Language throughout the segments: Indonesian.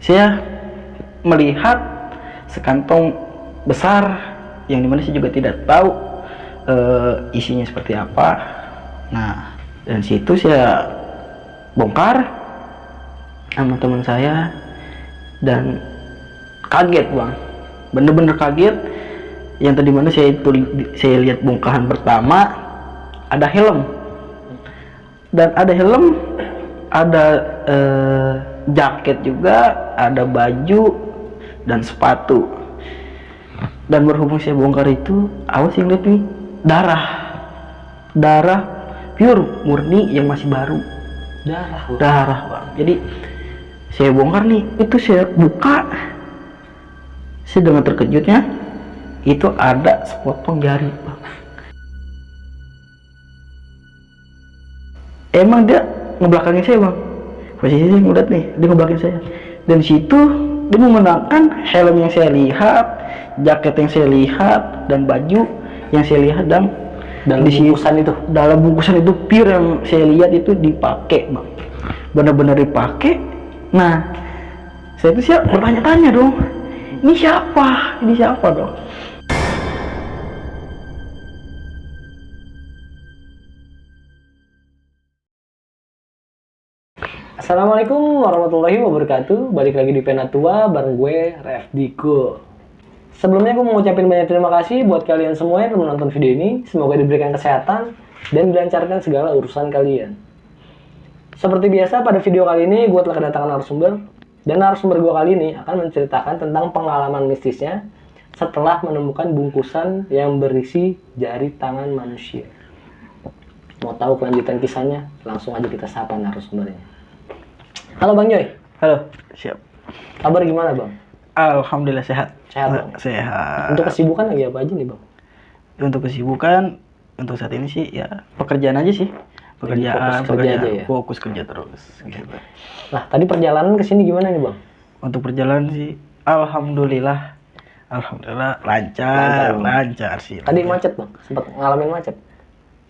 saya melihat sekantong besar yang dimana saya juga tidak tahu isinya seperti apa. Nah, dan situ saya bongkar sama teman saya dan kaget bang, bener-bener kaget. Yang tadi mana saya lihat bongkahan pertama ada helm, dan ada helm, ada jaket juga, ada baju dan sepatu. Dan berhubung saya bongkar itu, awas yang lihat nih, darah pure murni yang masih baru. Darah bang. Jadi saya bongkar nih, itu saya buka, saya dengan terkejutnya itu ada sepotong jari bang. Emang dia ngebelakangin saya bang, posisi saya ngeliat nih, dia ngebelakangin saya. Dan situ dia memenangkan helm yang saya lihat, jaket yang saya lihat, dan baju yang saya lihat, dan dalam bungkusan itu pure yang saya lihat itu dipakai bang, benar-benar dipakai. Nah, saya itu bertanya-tanya dong, ini siapa dong. Assalamualaikum warahmatullahi wabarakatuh. Balik lagi di Penatua bareng gue, Refdiko. Sebelumnya gue mau ngucapin banyak terima kasih buat kalian semua yang menonton video ini. Semoga diberikan kesehatan dan dilancarkan segala urusan kalian. Seperti biasa, pada video kali ini gue telah kedatangan narasumber. Dan narasumber gue kali ini akan menceritakan tentang pengalaman mistisnya setelah menemukan bungkusan yang berisi jari tangan manusia. Mau tahu kelanjutan kisahnya? Langsung aja kita sapa narasumbernya. Halo Bang Joy. Halo, siap. Kabar gimana Bang? Alhamdulillah sehat. Sehat Bang? Sehat. Untuk kesibukan lagi apa aja nih Bang? Untuk kesibukan, untuk saat ini sih ya pekerjaan aja sih. Pekerjaan aja ya? Fokus kerja terus. Gitu. Nah, tadi perjalanan ke sini gimana nih Bang? Untuk perjalanan sih, Alhamdulillah lancar sih. Tadi macet Bang? Sempat ngalamin macet?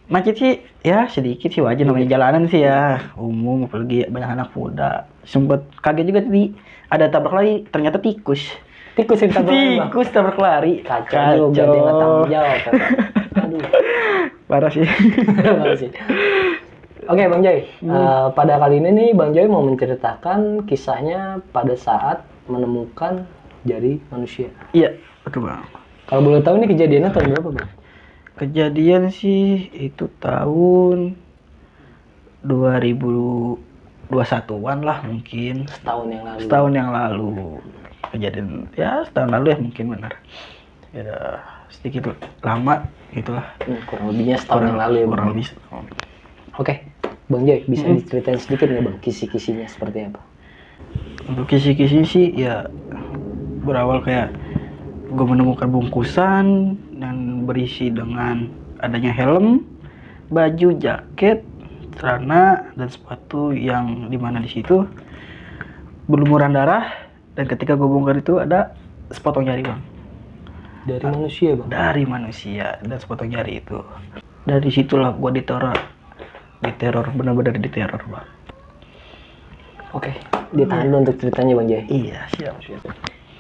Macet sih ya sedikit sih, wajar namanya jalanan sih ya umum, apalagi banyak anak muda. Sempet kaget juga tadi ada tabrak lari, ternyata tikus yang tabrak lari. Kacau juga, dia nggak tanggung jawab. Aduh, parah sih. Oke Bang Joy, pada kali ini nih Bang Joy mau menceritakan kisahnya pada saat menemukan jari manusia. Iya betul Bang. Kalau boleh tahu ini kejadiannya tahun berapa Bang? Kejadian sih itu tahun 2021-an lah mungkin. Setahun yang lalu. Kejadian ya setahun lalu ya mungkin, benar. Ya sedikit lama gitulah. Kurang lebihnya setahun yang lalu ya Bang. Oke, Bang Joy bisa diceritain sedikit nggak Bang kisi-kisinya seperti apa? Untuk kisi-kisi sih ya berawal kayak gue menemukan bungkusan yang berisi dengan adanya helm, baju, jaket, celana, dan sepatu yang dimana di situ berlumuran darah. Dan ketika gue bongkar itu ada sepotong jari Bang. Dari manusia Bang? Dari manusia, dan sepotong jari itu. Dari situlah gue diteror, benar-benar diteror Bang. Oke, ditahan dulu untuk ceritanya Bang Joy. Iya, siap.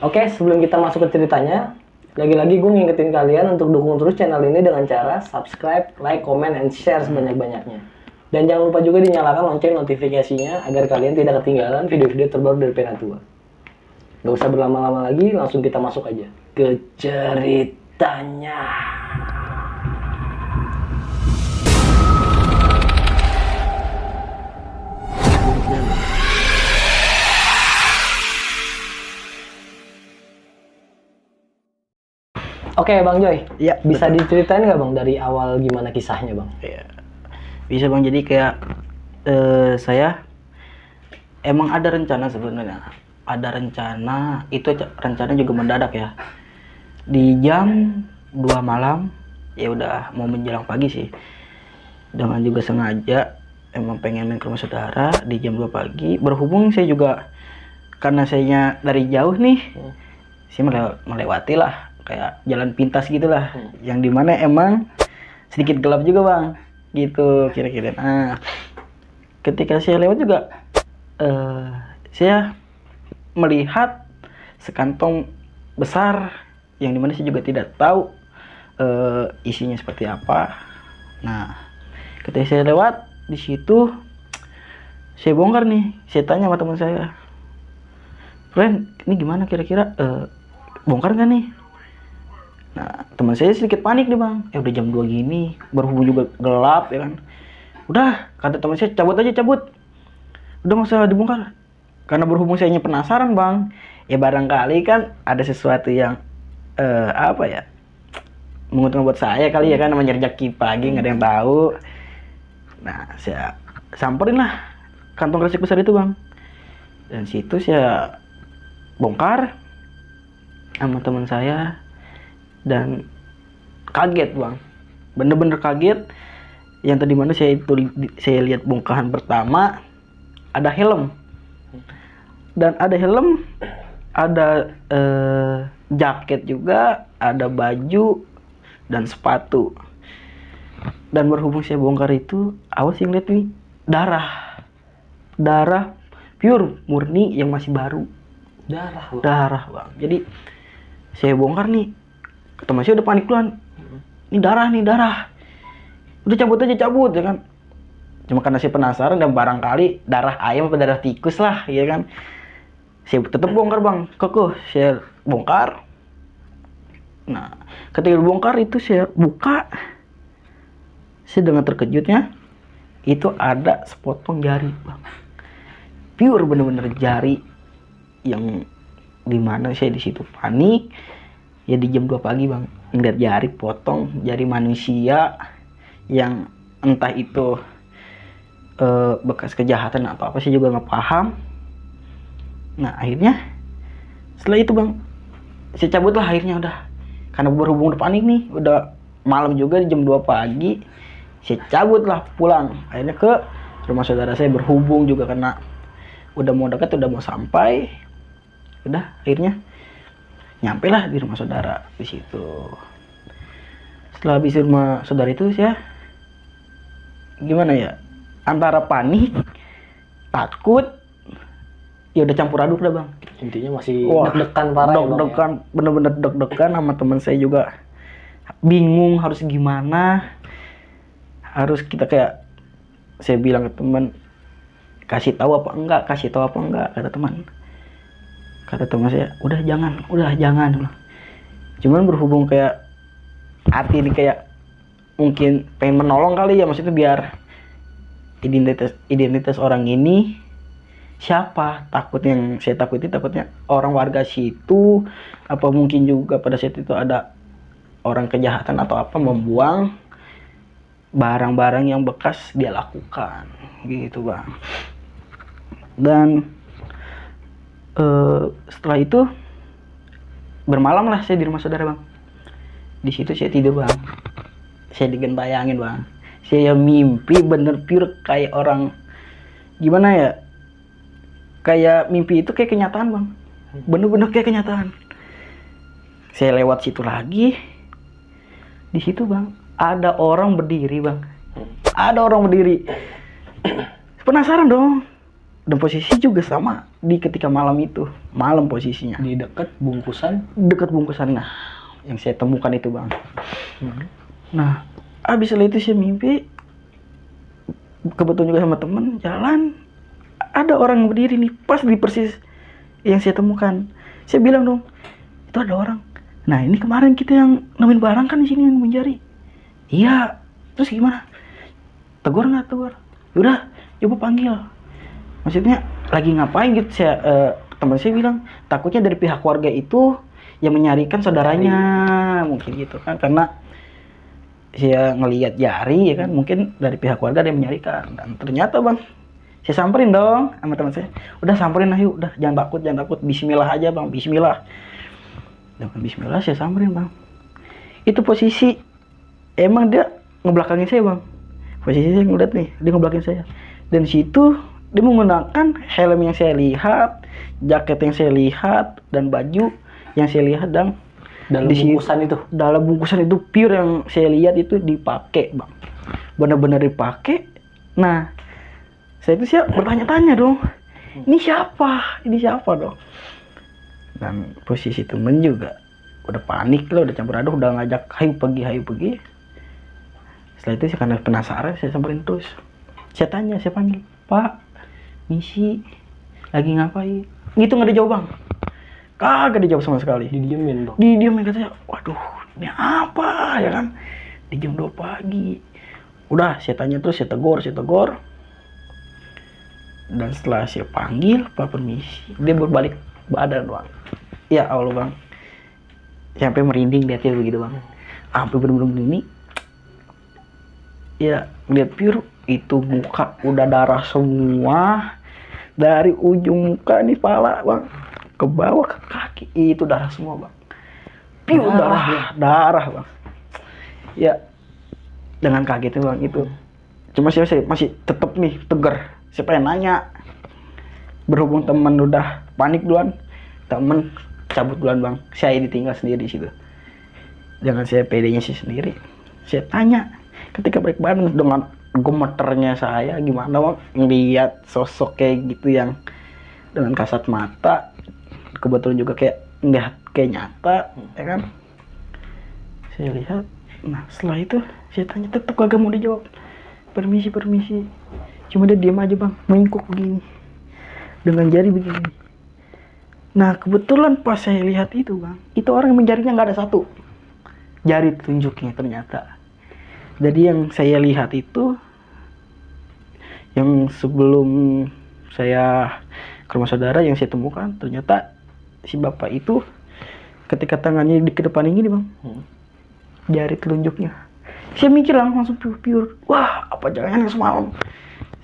Oke, sebelum kita masuk ke ceritanya, lagi-lagi gue ngingetin kalian untuk dukung terus channel ini dengan cara subscribe, like, comment, and share sebanyak-banyaknya. Dan jangan lupa juga dinyalakan lonceng notifikasinya agar kalian tidak ketinggalan video-video terbaru dari Penatua. Gak usah berlama-lama lagi, langsung kita masuk aja ke ceritanya. Oke Bang Joy, ya, bisa diceritain nggak Bang dari awal gimana kisahnya Bang? Ya, bisa Bang. Jadi kayak saya emang ada rencana sebenarnya. Ada rencana, itu rencana juga mendadak ya. Di jam 2 malam, ya udah mau menjelang pagi sih. Dengan juga sengaja emang pengen main ke rumah saudara di jam 2 pagi. Berhubung saya juga karena saya dari jauh nih, saya melewati lah kayak jalan pintas gitulah, yang dimana emang sedikit gelap juga Bang, gitu kira-kira. Nah, ketika saya lewat juga saya melihat sekantong besar yang dimana saya juga tidak tahu isinya seperti apa. Nah, ketika saya lewat di situ, saya bongkar nih. Saya tanya sama teman saya, "Friend, ini gimana kira-kira? Bongkar nggak nih?" Nah, teman saya sedikit panik nih bang. Udah jam 2 gini, berhubung juga gelap ya kan. Udah, kata teman saya, cabut aja, cabut. Udah nggak usah dibongkar. Karena berhubung saya penasaran bang. Ya barangkali kan ada sesuatu yang apa ya, menguntungkan buat saya kali ya kan, namanya rezeki pagi nggak ada yang tahu. Nah, saya samperin lah kantong kresek besar itu bang. Dan situ saya bongkar sama teman saya dan kaget bang, bener-bener kaget. Yang tadi mana saya lihat bongkahan pertama ada helm, dan ada helm, ada jaket juga, ada baju dan sepatu. Dan berhubung saya bongkar itu, awas yang lihat nih, darah pure murni yang masih baru. Darah bang. Jadi saya bongkar nih, teman saya udah panik duluan. Ini darah. Udah cabut aja, cabut ya kan. Cuma karena saya penasaran dan barangkali darah ayam atau darah tikus lah ya kan. Saya tetap bongkar bang, kekeh saya bongkar. Nah, ketika bongkar itu saya buka, saya dengan terkejutnya itu ada sepotong jari bang, pure bener-bener jari, yang dimana saya di situ panik. Ya di jam 2 pagi bang, ngeliat jari potong, jari manusia yang entah itu bekas kejahatan atau apa, saya juga nggak paham. Nah akhirnya setelah itu bang, saya cabut lah akhirnya udah. Karena berhubung udah panik nih, udah malam juga di jam 2 pagi, saya cabut lah pulang. Akhirnya ke rumah saudara saya, berhubung juga karena udah mau dekat, udah mau sampai. Udah akhirnya nyampe lah di rumah saudara di situ. Setelah habis di rumah saudara itu saya gimana ya, antara panik, takut, ya udah campur aduk dah bang. Intinya masih deg-degan parah. Deg-degan, bener-bener deg-degan. Sama teman saya juga bingung harus gimana. Harus kita kayak, saya bilang ke teman, kasih tahu apa enggak, kata teman saya, udah jangan. Cuman berhubung kayak hati ini kayak mungkin pengen menolong kali ya, maksudnya biar identitas orang ini siapa. Yang saya takutnya orang warga situ, apa mungkin juga pada saat itu ada orang kejahatan atau apa membuang barang-barang yang bekas dia lakukan gitu bang. Dan setelah itu bermalam lah saya di rumah saudara bang. Di situ saya tidur bang, saya digentayangin bang. Saya mimpi bener pure kayak orang, gimana ya, kayak mimpi itu kayak kenyataan bang, bener-bener kayak kenyataan. Saya lewat situ lagi, di situ bang ada orang berdiri bang, penasaran dong. Dan posisi juga sama di ketika malam itu, malam posisinya Di dekat bungkusan. Nah yang saya temukan itu bang. Nah abis itu saya mimpi, kebetulan juga sama temen jalan, ada orang yang berdiri nih pas di persis yang saya temukan. Saya bilang dong, itu ada orang. Nah ini kemarin kita yang nemuin barang kan di sini yang mencari. Iya, terus gimana? Tegur nggak? Udah, coba panggil. Maksudnya lagi ngapain gitu? Teman saya bilang takutnya dari pihak keluarga itu yang menyarikan saudaranya, mungkin gitu kan, karena saya ngelihat jari ya kan, mungkin dari pihak keluarga ada yang menyarikan. Dan ternyata bang, saya samperin dong sama teman saya. Udah samperin lah yuk, udah jangan takut. Bismillah aja bang, bismillah. Dengan bismillah saya samperin bang. Itu posisi emang dia ngebelakangin saya bang. Posisi saya ngeliat nih, dia ngebelakangin saya. Dan situ dia menggunakan helm yang saya lihat, jaket yang saya lihat, dan baju yang saya lihat. Dan dalam bungkusan itu pure yang saya lihat itu dipakai bang, benar-benar dipakai. Nah saya itu bertanya-tanya dong, ini siapa dong. Dan posisi temen juga udah panik lah, udah campur aduk, udah ngajak hayu pergi. Setelah itu karena penasaran saya samperin terus. Saya tanya, saya panggil, "Pak, misi lagi ngapain?" Gitu nggak dijawab bang. Kagak dijawab sama sekali. Didiemin bang. Didiemin katanya, waduh ini apa ya kan. Di jam 2 pagi. Udah saya tanya terus, saya tegur. Dan setelah saya panggil, "Pak permisi," dia berbalik badan bang. Ya Allah bang, sampai merinding lihatnya begitu bang. Sampai bener-bener ini. Ya lihat pure itu muka udah darah semua. Dari ujung muka nih pala bang ke bawah ke kaki itu darah semua bang. Pure darah bang. Ya dengan kagetnya bang itu. Cuma saya masih tetap nih tegar. Saya pengen nanya. Berhubung teman udah panik duluan, temen cabut duluan bang. Saya ditinggal sendiri di situ. Jangan saya pedenya sih sendiri. Saya tanya ketika balik badan dengan gemeternya saya gimana bang ngeliat sosok kayak gitu yang dengan kasat mata, kebetulan juga kayak ngeliat kayak nyata ya kan. Saya lihat, nah setelah itu saya tanya tetap kagak mau dijawab. Permisi cuma dia diam aja bang, mengikuk begini dengan jari begini. Nah kebetulan pas saya lihat itu bang, itu orang yang jarinya nggak ada satu jari tunjuknya ternyata. Jadi yang saya lihat itu, yang sebelum saya ke rumah saudara yang saya temukan, ternyata si bapak itu ketika tangannya di kedepan ini bang, jari telunjuknya. Saya mikir langsung pure, wah apa jangan yang semalam.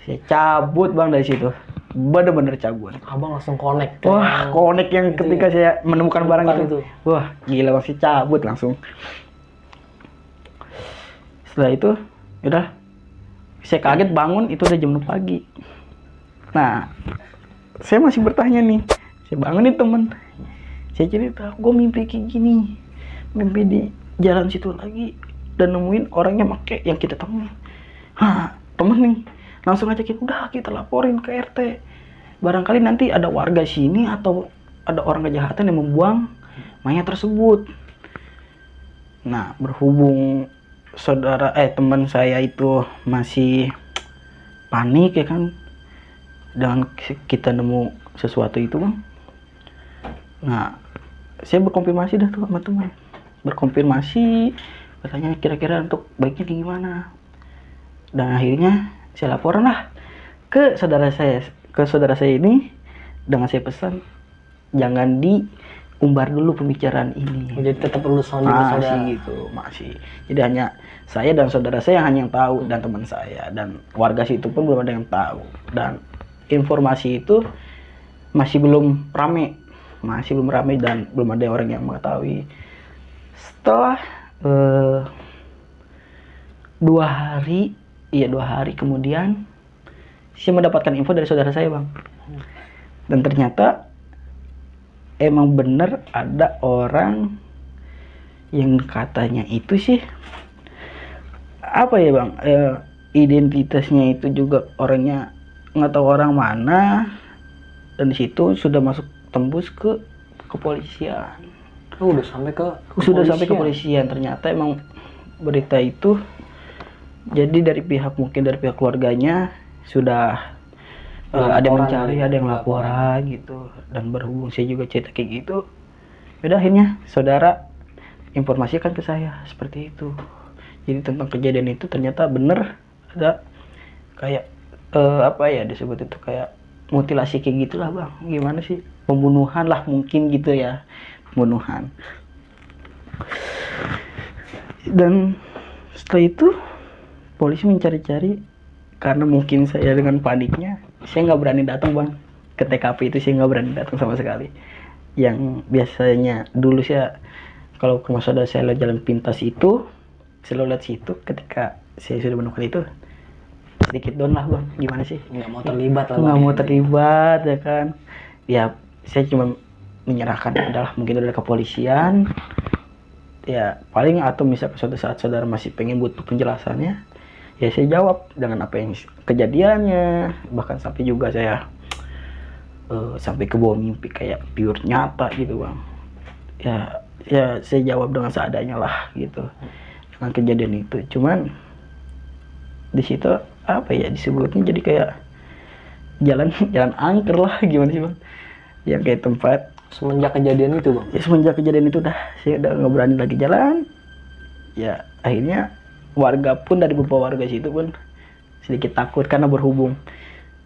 Saya cabut bang dari situ, bener-bener cabut. Abang langsung connect. Wah connect yang ketika saya menemukan barang itu. itu. Wah gila bang, saya cabut langsung. Setelah itu, udah saya kaget bangun itu udah jam 6 pagi. Nah, saya masih bertanya nih. Saya bangunin temen. Saya cerita, gue mimpi kayak gini. Mimpi di jalan situ lagi dan nemuin orangnya make yang kita temuin. Hah, temen nih. Langsung ajakin, udah kita laporin ke RT. Barangkali nanti ada warga sini atau ada orang kejahatan yang membuang mayat tersebut. Nah, berhubung teman saya itu masih panik ya kan dengan kita nemu sesuatu itu bang. Nah saya berkonfirmasi dah tuh sama teman, berkonfirmasi katanya kira-kira untuk baiknya gimana. Dan akhirnya saya laporan lah ke saudara saya ini dengan saya pesan jangan diumbar dulu pembicaraan ini. Jadi tetap perlu saudara. Masih. Jadi hanya saya dan saudara saya hanya yang tahu dan teman saya dan warga situ pun belum ada yang tahu. Dan informasi itu masih belum rame dan belum ada orang yang mengetahui. Setelah 2 hari kemudian saya mendapatkan info dari saudara saya bang. Dan ternyata emang bener ada orang yang katanya itu sih apa ya bang, identitasnya itu juga orangnya nggak tahu orang mana, dan di situ sudah masuk tembus ke kepolisian. Udah sampai ke kepolisian. Ternyata emang berita itu jadi dari pihak keluarganya sudah ada yang mencari, ada yang laporan gitu. Dan berhubung saya juga cerita kayak gitu, udah akhirnya saudara informasikan ke saya seperti itu. Jadi tentang kejadian itu ternyata bener ada kayak apa ya disebut itu kayak mutilasi kayak gitulah bang. Gimana sih, pembunuhan lah mungkin gitu ya, pembunuhan. Dan setelah itu polisi mencari-cari karena mungkin saya dengan paniknya saya nggak berani datang bang ke TKP itu. Saya nggak berani datang sama sekali. Yang biasanya dulu saya kalau ke rumah saudara saya lewat jalan pintas itu selalu lihat situ. Ketika saya sudah menemukan itu sedikit down lah bang. Gimana sih, nggak mau terlibat ya kan. Ya saya cuma menyerahkan adalah mungkin dari kepolisian ya paling, atau misalnya suatu saat saudara masih pengen butuh penjelasannya ya saya jawab dengan apa yang kejadiannya. Bahkan sampai juga saya sampai ke bawah mimpi kayak pure nyata gitu bang. Ya saya jawab dengan seadanya lah gitu dengan kejadian itu. Cuman di situ apa ya disebutnya jadi kayak jalan jalan angker lah gimana sih bang, yang kayak tempat. Semenjak kejadian itu bang? Ya semenjak kejadian itu saya udah nggak berani lagi jalan. Ya akhirnya warga pun, dari beberapa warga situ pun sedikit takut karena berhubung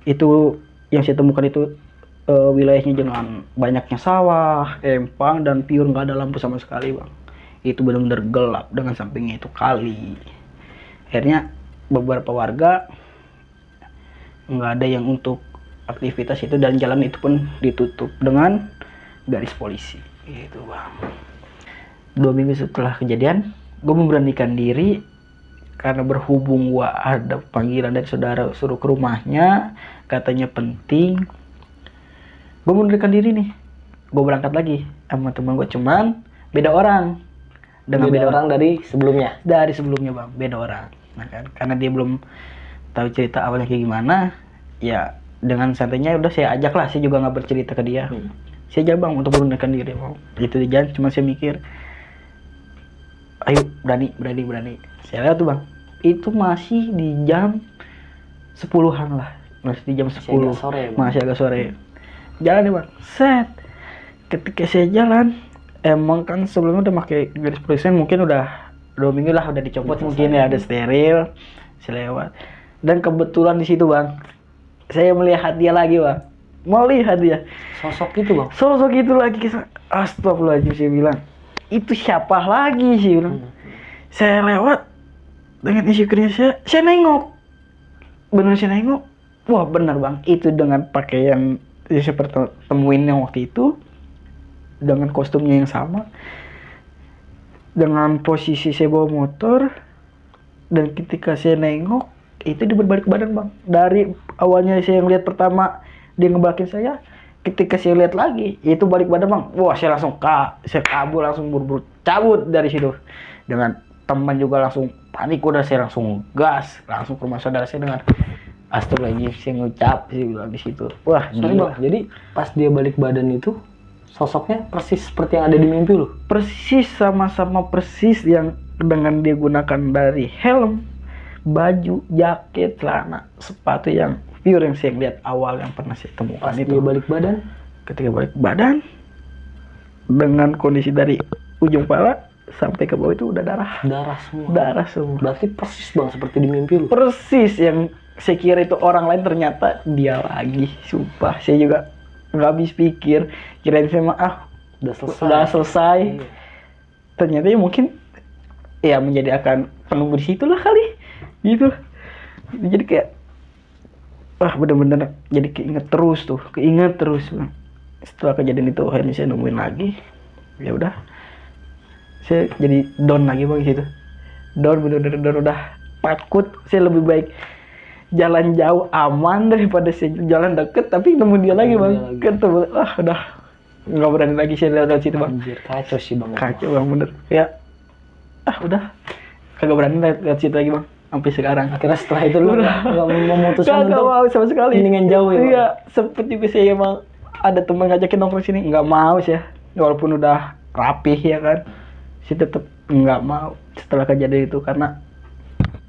itu yang saya temukan itu wilayahnya dengan banyaknya sawah, empang, dan pure nggak ada lampu sama sekali bang. Itu benar-benar gelap dengan sampingnya itu kali. Akhirnya beberapa warga nggak ada yang untuk aktivitas itu, dan jalan itu pun ditutup dengan garis polisi gitu bang. 2 minggu setelah kejadian gue memberanikan diri karena berhubung gua ada panggilan dari saudara suruh ke rumahnya katanya penting. Gue memberanikan diri nih, gue berangkat lagi sama teman gue, cuman beda orang dengan beda orang dari sebelumnya bang, beda orang. Nah kan karena dia belum tahu cerita awalnya kayak gimana, ya dengan santainya udah saya ajak lah, saya juga nggak bercerita ke dia. Saya ajak bang untuk memberanikan diri bang. Itu di jalan cuma saya mikir, ayo berani. Saya lihat tuh bang, itu masih di jam 10-an lah, masih di jam 10, masih agak sore. Jalan nih bang, set. Ketika saya jalan, emang kan sebelumnya udah pakai garis polisi, mungkin udah 2 minggu lah udah dicopot, mungkin ya ada steril. Saya lewat, dan kebetulan di situ bang, saya melihat dia lagi bang, melihat dia sosok itu bang, sosok itu lagi. Astagfirullahaladzim, saya bilang itu siapa lagi sih bilang. Saya lewat dengan insecure-nya, saya nengok, bener saya nengok, wah benar bang, itu dengan pakaian yang saya temuin yang waktu itu, dengan kostumnya yang sama, dengan posisi saya bawa motor, dan ketika saya nengok itu dia berbalik badan bang. Dari awalnya saya ngeliat pertama dia ngebalakin saya, ketika saya lihat lagi itu balik badan bang. Wah saya langsung saya kabur, langsung buru-buru cabut dari situ. Dengan teman juga langsung panik, udah saya langsung gas langsung ke rumah saudara saya dengan astagfirullahaladzim, saya ngucap sih bilang di situ. Wah sorry bang, jadi pas dia balik badan itu sosoknya persis seperti yang ada di mimpi lu? Persis, sama-sama persis yang dengan dia gunakan dari helm, baju, jaket, celana, sepatu yang pure yang saya lihat awal yang pernah saya temukan. Pas itu dia balik badan, ketika balik badan dengan kondisi dari ujung kepala sampai ke bawah itu udah darah semua. Berarti persis bang seperti di mimpi lu? Persis, yang saya kira itu orang lain ternyata dia lagi. Sumpah saya juga nggak habis pikir, kirain saya udah selesai. Iya. Ternyata ya mungkin ya menjadi akan penunggu di situ lah kali gitu. Jadi kayak bener-bener jadi keinget terus. Setelah kejadian itu akhirnya saya nemuin lagi, ya udah saya jadi down lagi bang gitu. Bener-bener down, udah takut. Saya lebih baik jalan jauh aman daripada saya jalan deket tapi nemu dia lagi bang. Ketemu udah nggak berani lagi saya lewat situ bang. Anjir, kacau sih bang. Kacau bang bener ya. Udah kagak berani lewat situ lagi bang sampai sekarang. Akhirnya setelah itu lu nggak memutuskan untuk mau sama sekali mendingan jauh ya bang? Iya, sempet juga saya emang ada teman ngajakin nongkrong sini, nggak mau sih ya, walaupun udah rapih ya kan, saya tetap nggak mau setelah kejadian itu, karena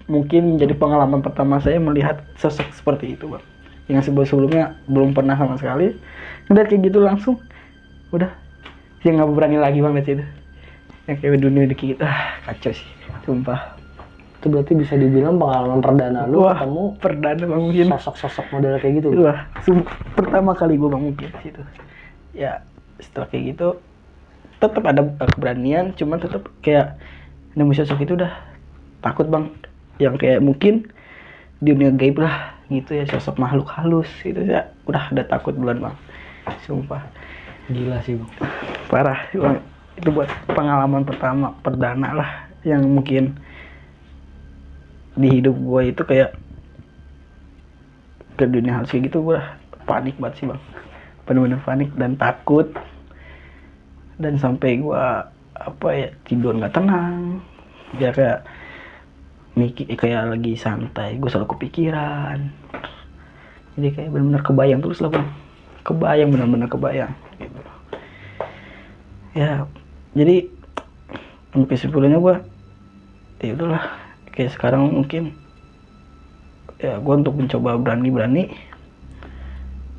mungkin menjadi pengalaman pertama saya melihat sosok seperti itu bang, yang sebelumnya belum pernah sama sekali. Ngeliat kayak gitu langsung udah saya nggak berani lagi bang lihat itu, yang kayak dunia dikit. Kacau sih sumpah. Itu berarti bisa dibilang pengalaman perdana lu ketemu perdana bang, mungkin sosok-sosok model kayak gitu. Wah, pertama kali gue bang mungkin di situ. Ya setelah kayak gitu tetap ada keberanian, cuman tetap kayak nemu sosok itu udah takut bang, yang kayak mungkin di dunia gaib lah gitu ya, sosok makhluk halus gitu ya, udah ada takut bulan bang, sumpah. Gila sih bang, parah bang. Itu buat pengalaman pertama perdana lah yang mungkin di hidup gue itu kayak ke dunia halus kayak gitu. Gue panik banget sih bang, bener-bener panik dan takut, dan sampai gue tidur nggak tenang ya, kayak mikir kayak lagi santai gue selalu kepikiran, jadi kayak bener-bener kebayang terus lah bang. kebayang, benar-benar kebayang gitu. Ya jadi untuk kesimpulannya gue, ya udahlah, kayak sekarang mungkin ya gue untuk mencoba berani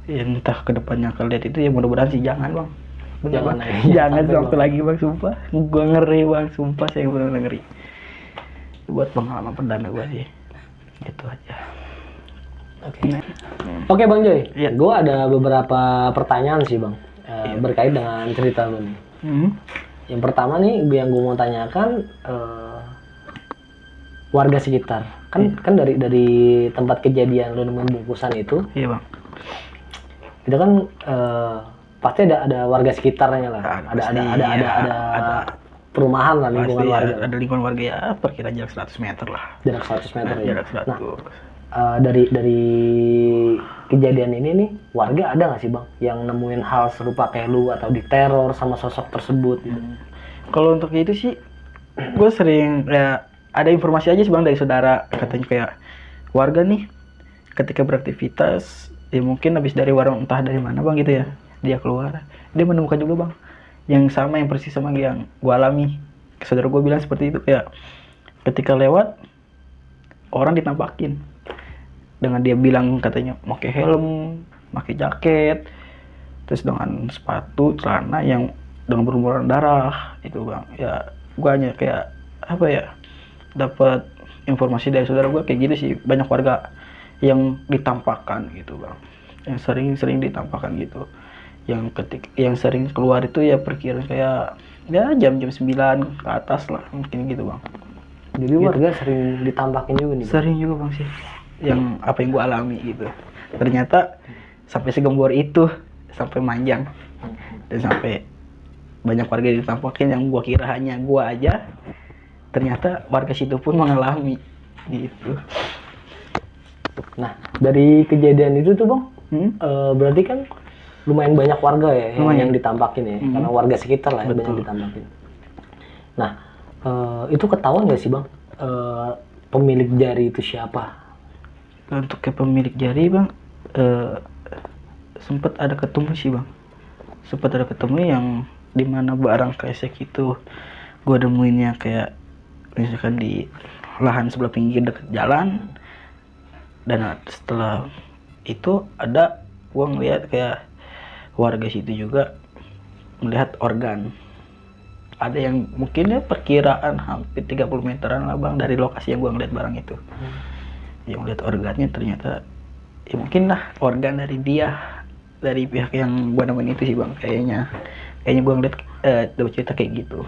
ya, entah kedepannya akan lihat itu, ya mudah-mudahan sih jangan bang. Jangan, Jangan sampai, waktu Bang. lagi bang, sumpah gue ngeri bang, sumpah saya benar-benar ngeri. Buat pengalaman perdana gue sih, gitu aja. Oke. Oke Bang Joy, Iya. gue ada beberapa pertanyaan sih Bang, berkait dengan cerita lu nih. Yang pertama nih, yang gue mau tanyakan, warga sekitar, kan dari tempat kejadian lu nemuin bungkusan itu, Iya bang. itu kan pasti ada warga sekitarnya lah, ada perumahan lah, lingkungan Pasti warga. ada lingkungan warga, ya perkiraan jarak 100 meter lah. Jarak 100 meter ya. Jarak 100. Nah, dari kejadian ini nih, warga ada nggak sih Bang yang nemuin hal serupa kayak lu atau diteror sama sosok tersebut gitu? Kalau untuk itu sih, gue sering ya ada informasi aja sih bang dari saudara, katanya kayak warga nih ketika beraktivitas, ya mungkin habis dari warung entah dari mana bang gitu ya, dia keluar, dia menemukan juga bang yang sama, yang persis sama yang gue alami. Saudara gue bilang seperti itu, kayak ketika lewat orang ditampakin dengan dia bilang katanya pakai helm, pakai jaket, terus dengan sepatu, celana yang dengan berlumuran darah itu bang. Ya gue hanya kayak apa ya, dapat informasi dari saudara gue kayak gitu sih, banyak warga yang ditampakkan gitu bang, yang sering ditampakkan gitu, yang sering keluar itu ya perkiraan kayak ya jam-jam 9 ke atas lah mungkin gitu bang. Jadi warga sering ditampakin juga nih Bang? Sering juga bang sih, yang apa yang gue alami gitu, ternyata sampai segembor itu, sampai manjang dan sampai banyak warga ditampakin yang gue kira hanya gue aja, ternyata warga situ pun mengalami gitu. Nah, dari kejadian itu tuh Bang, berarti kan lumayan banyak warga ya yang ditampakin ya, karena warga sekitar lah yang banyak ditampakin. Nah, itu ketahuan nggak sih Bang, pemilik jari itu siapa? Untuk ke pemilik jari bang, sempat ada ketemu sih bang, sempat ada ketemu yang dimana barang kresek itu gue nemuinnya kayak misalkan di lahan sebelah pinggir dekat jalan, dan setelah itu ada gue ngeliat kayak warga situ juga melihat organ, ada yang mungkin ya perkiraan hampir 30 meteran lah bang dari lokasi yang gue ngeliat barang itu. Yang lihat organnya ternyata ya mungkin lah organ dari dia, dari pihak yang gue nemuin itu sih bang, kayaknya gue ngeliat dapat cerita kayak gitu.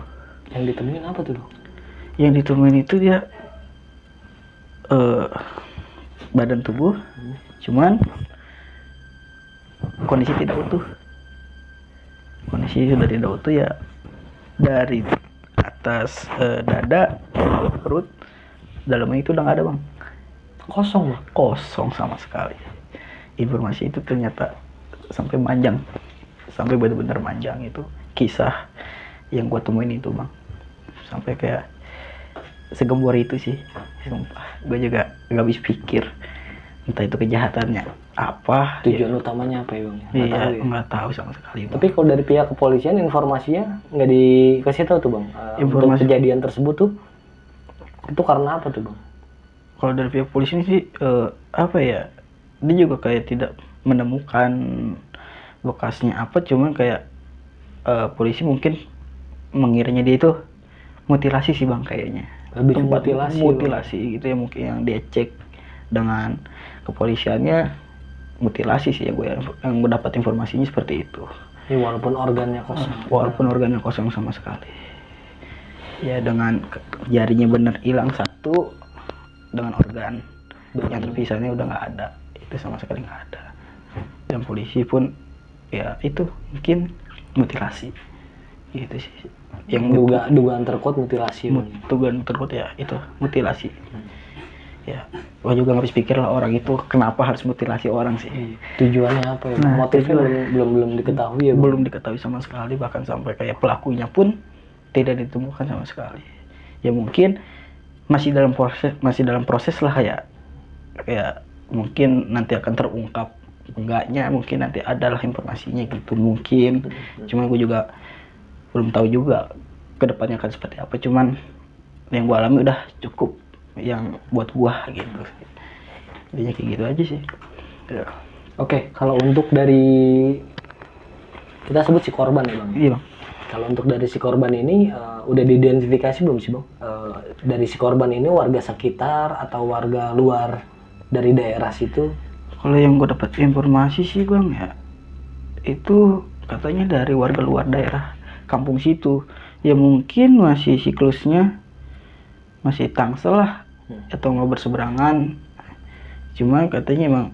Yang ditemuin apa tuh? Yang ditemuin itu dia badan tubuh, cuman kondisi tidak utuh. Kondisi sudah tidak utuh ya, dari atas dada, perut, dalamnya itu udah nggak ada bang. Kosong Bang? Kosong sama sekali. Informasi itu ternyata sampai manjang, sampai benar-benar manjang itu kisah yang gue temuin itu bang, sampai kayak segembor itu sih, sumpah gue juga nggak bisa pikir entah itu kejahatannya apa, tujuan utamanya apa ya Bang? Nggak tahu sama sekali bang. Tapi kalau dari pihak kepolisian informasinya nggak dikasih tahu tuh Bang, untuk kejadian tersebut tuh itu karena apa tuh Bang? Kalau dari pihak polisi sih apa ya, dia juga kayak tidak menemukan bekasnya apa, cuman kayak polisi mungkin mengiranya dia itu mutilasi sih bang, kayaknya lebih tempat mutilasi gitu ya, mungkin yang dia cek dengan kepolisiannya mutilasi sih ya, yang gue dapat informasinya seperti itu ya, walaupun organnya kosong sama sekali ya, dengan jarinya bener hilang satu, dengan organ yang terpisahnya udah nggak ada, itu sama sekali nggak ada. Dan polisi pun ya itu mungkin mutilasi gitu sih, yang dugaan terkuat mutilasi. Dugaan terkuat ya itu mutilasi. Ya gua juga nggak habis pikir lah orang itu kenapa harus mutilasi orang sih, tujuannya apa ya? Nah, motifnya belum diketahui ya Bang? Belum diketahui sama sekali, bahkan sampai kayak pelakunya pun tidak ditemukan sama sekali ya. Mungkin masih dalam proses lah ya, kayak mungkin nanti akan terungkap enggaknya mungkin nanti adalah informasinya gitu mungkin. Cuma gue juga belum tahu juga kedepannya akan seperti apa. Cuman yang gue alami udah cukup yang buat gua gitu. Jadinya kayak gitu aja sih. Ya. Oke, kalau untuk dari kita sebut si korban ya bang. Iya bang. Kalau untuk dari si korban ini udah diidentifikasi belum sih bang? Dari si korban ini warga sekitar atau warga luar dari daerah situ? Kalau yang gue dapat informasi sih bang ya, itu katanya dari warga luar daerah kampung situ. Ya mungkin masih siklusnya masih tangsel lah atau nggak berseberangan. Cuma katanya emang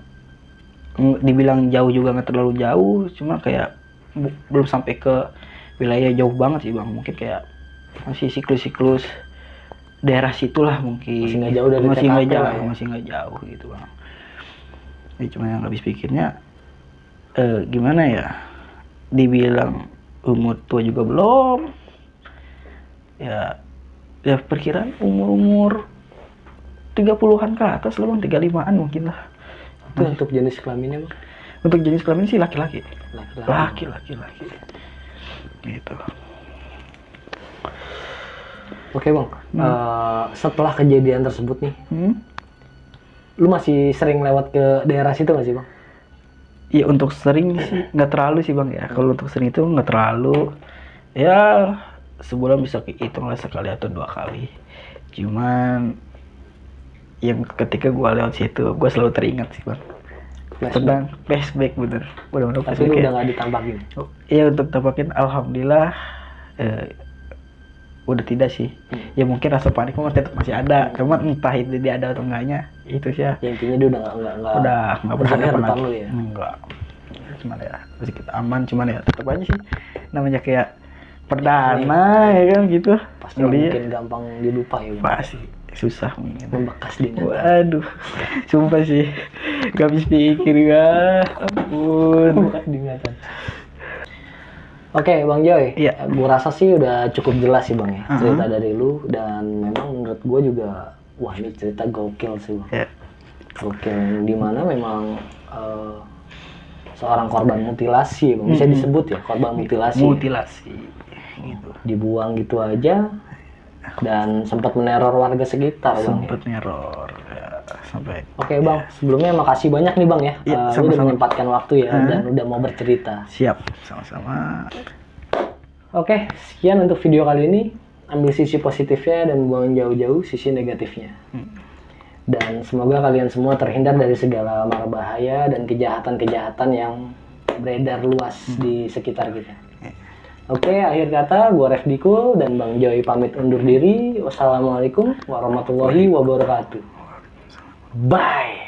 dibilang jauh juga nggak terlalu jauh, cuma kayak belum sampai ke wilayah jauh banget sih bang. Mungkin kayak masih siklus-siklus daerah situlah mungkin. Masih nggak jauh dari masih nggak TKP jauh, lah ya. masih nggak jauh gitu bang. Ya, cuma yang habis pikirnya gimana ya, dibilang umur tua juga belum. Ya perkiraan umur 30-an ke atas lah bang, 35-an mungkin lah. Itu untuk jenis kelaminnya bang? Untuk jenis kelamin sih laki-laki. Laki-laki. Laki-laki. Gitu. Oke bang, setelah kejadian tersebut nih, lu masih sering lewat ke daerah situ nggak sih bang? Iya untuk sering sih nggak terlalu sih bang ya. Kalau untuk sering itu nggak terlalu. Ya sebulan bisa kehitung lah sekali atau 2 kali. Cuman yang ketika gue lewat situ, gue selalu teringat sih bang. Tentang flashback bener. Bener-bener Tapi lu udah nggak ditampakin? Iya untuk tampakin alhamdulillah udah tidak sih. Ya mungkin rasa panik tetap masih ada. Cuman entah itu dia ada atau enggaknya itu sih ya. Ya, intinya dia udah nggak berhadapan depan lagi. lu ya? Enggak. Cuman ya masih kita aman. Cuman ya tetap aja sih namanya kayak perdana ya kan gitu. Pasti mungkin gampang dilupa ya bang? Pasti susah mungkin. Membekas di ingatan. Waduh, sumpah sih gak habis pikir ya, ampun. Membekas di ingatan. Oke Bang Joy, Iya. gue rasa sih udah cukup jelas sih Bang ya cerita dari lu, dan memang menurut gue juga wah ini cerita gokil sih Bang. Ya. Gokil dimana memang seorang korban mutilasi Bang, bisa disebut ya korban mutilasi. Mutilasi gitu. Dibuang gitu aja dan sempat meneror warga sekitar Bang. Sempet neror ya, sampai. Oke Bang, sebelumnya makasih banyak nih Bang ya, Iya, lu udah sama-sama. menyempatkan waktu ya dan udah mau bercerita. Siap, sama-sama. Oke, sekian untuk video kali ini. Ambil sisi positifnya dan buang jauh-jauh sisi negatifnya. Dan semoga kalian semua terhindar dari segala mara bahaya dan kejahatan-kejahatan yang beredar luas di sekitar kita. Oke, akhir kata gue Refdikul dan Bang Joy pamit undur diri. Wassalamualaikum warahmatullahi wabarakatuh. Bye.